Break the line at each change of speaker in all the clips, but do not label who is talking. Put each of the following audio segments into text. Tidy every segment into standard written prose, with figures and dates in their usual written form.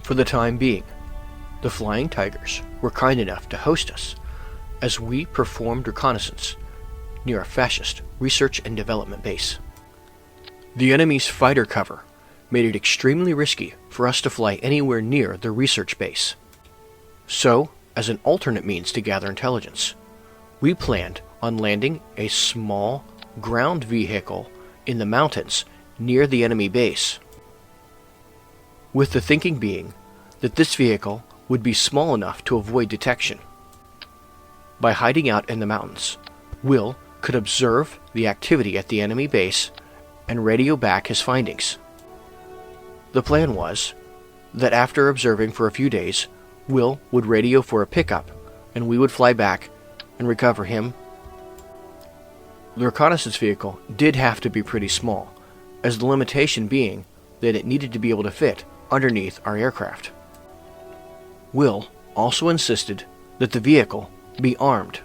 For the time being, the Flying Tigers were kind enough to host us as we performed reconnaissance near a fascist research and development base. The enemy's fighter cover made it extremely risky for us to fly anywhere near the research base. So, as an alternate means to gather intelligence, we planned on landing a small ground vehicle in the mountains near the enemy base, with the thinking being that this vehicle would be small enough to avoid detection. By hiding out in the mountains, Will could observe the activity at the enemy base and radio back his findings. The plan was that after observing for a few days, Will would radio for a pickup, and we would fly back and recover him. The reconnaissance vehicle did have to be pretty small, as the limitation being that it needed to be able to fit underneath our aircraft. Will also insisted that the vehicle be armed,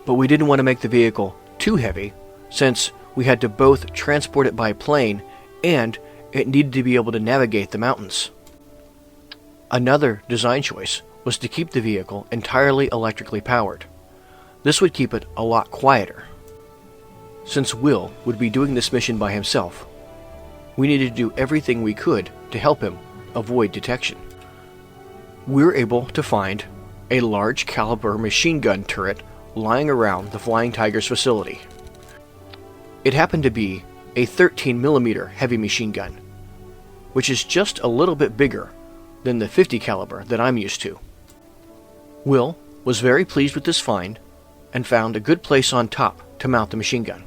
but we didn't want to make the vehicle too heavy, since we had to both transport it by plane and it needed to be able to navigate the mountains. Another design choice was to keep the vehicle entirely electrically powered. This would keep it a lot quieter. Since Will would be doing this mission by himself, we needed to do everything we could to help him avoid detection. We were able to find a large caliber machine gun turret lying around the Flying Tigers facility. It happened to be a 13mm heavy machine gun, which is just a little bit bigger than the 50 caliber that I'm used to. Will was very pleased with this find and found a good place on top to mount the machine gun.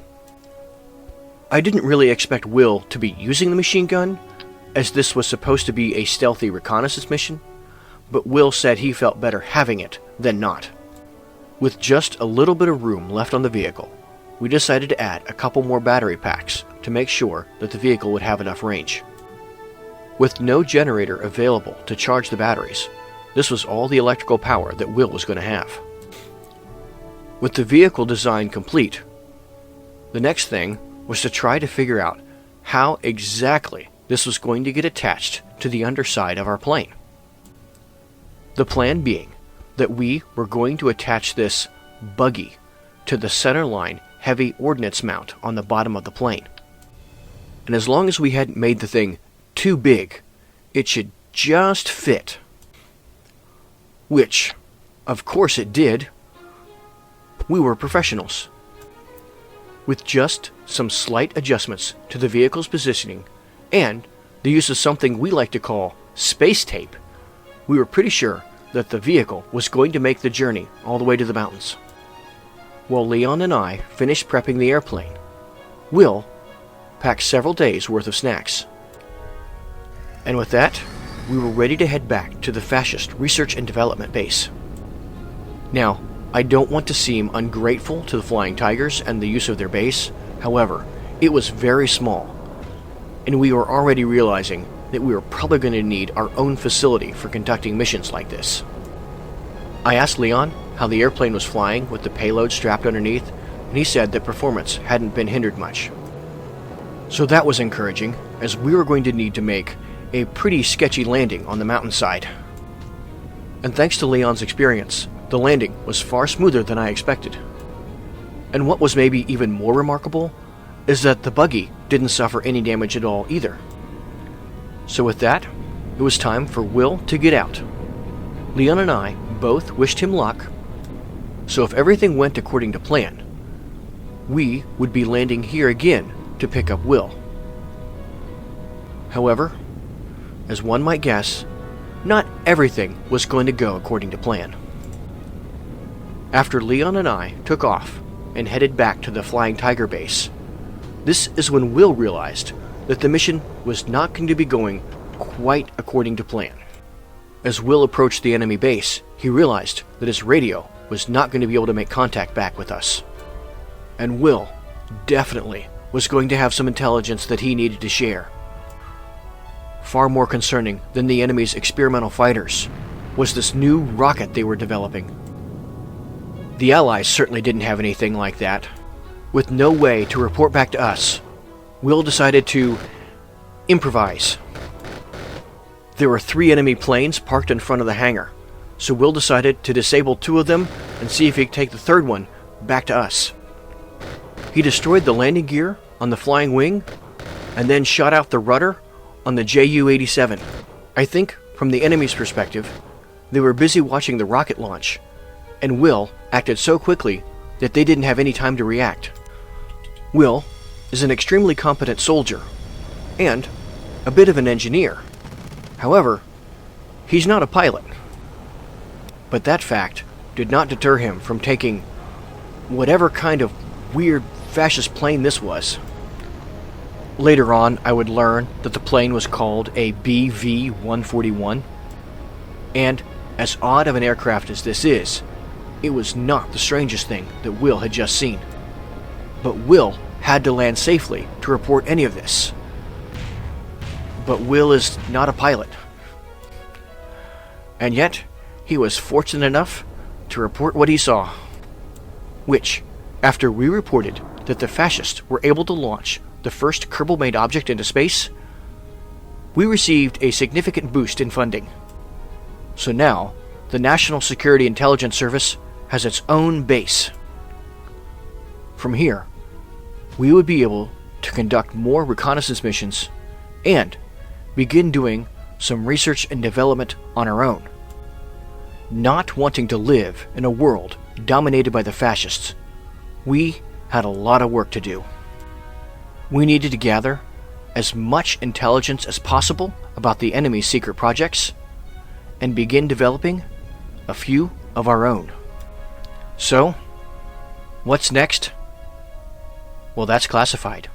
I didn't really expect Will to be using the machine gun, as this was supposed to be a stealthy reconnaissance mission, but Will said he felt better having it than not. With just a little bit of room left on the vehicle, we decided to add a couple more battery packs to make sure that the vehicle would have enough range. With no generator available to charge the batteries, this was all the electrical power that Will was going to have. With the vehicle design complete, the next thing was to try to figure out how exactly this was going to get attached to the underside of our plane. The plan being that we were going to attach this buggy to the centerline heavy ordnance mount on the bottom of the plane. And as long as we hadn't made the thing too big, it should just fit. Which, of course it did. We were professionals. With just some slight adjustments to the vehicle's positioning and the use of something we like to call space tape, we were pretty sure that the vehicle was going to make the journey all the way to the mountains. While Leon and I finished prepping the airplane, Will packed several days' worth of snacks. And with that, we were ready to head back to the fascist research and development base. Now, I don't want to seem ungrateful to the Flying Tigers and the use of their base. However, it was very small, and we were already realizing that we were probably going to need our own facility for conducting missions like this. I asked Leon how the airplane was flying with the payload strapped underneath, and he said that performance hadn't been hindered much. So that was encouraging, as we were going to need to make a pretty sketchy landing on the mountainside. And thanks to Leon's experience, the landing was far smoother than I expected. And what was maybe even more remarkable is that the buggy didn't suffer any damage at all either. So with that, it was time for Will to get out. Leon and I both wished him luck, so if everything went according to plan, we would be landing here again to pick up Will. However, as one might guess, not everything was going to go according to plan. After Leon and I took off and headed back to the Flying Tiger base, this is when Will realized that the mission was not going to be going quite according to plan. As Will approached the enemy base, he realized that his radio was not going to be able to make contact back with us. And Will definitely was going to have some intelligence that he needed to share. Far more concerning than the enemy's experimental fighters was this new rocket they were developing. The Allies certainly didn't have anything like that. With no way to report back to us, Will decided to improvise. There were 3 enemy planes parked in front of the hangar, so Will decided to disable 2 of them and see if he could take the 3rd one back to us. He destroyed the landing gear on the flying wing and then shot out the rudder on the Ju-87. I think, from the enemy's perspective, they were busy watching the rocket launch, and Will acted so quickly that they didn't have any time to react. Will is an extremely competent soldier, and a bit of an engineer. However, he's not a pilot. But that fact did not deter him from taking whatever kind of weird fascist plane this was. Later on, I would learn that the plane was called a BV-141, and as odd of an aircraft as this is, it was not the strangest thing that Will had just seen. But Will had to land safely to report any of this. But Will is not a pilot. And yet, he was fortunate enough to report what he saw. Which, after we reported that the fascists were able to launch the first Kerbal-made object into space, we received a significant boost in funding. So now, the National Security Intelligence Service has its own base. From here, we would be able to conduct more reconnaissance missions and begin doing some research and development on our own. Not wanting to live in a world dominated by the fascists, we had a lot of work to do. We needed to gather as much intelligence as possible about the enemy's secret projects and begin developing a few of our own. So, what's next? Well, that's classified.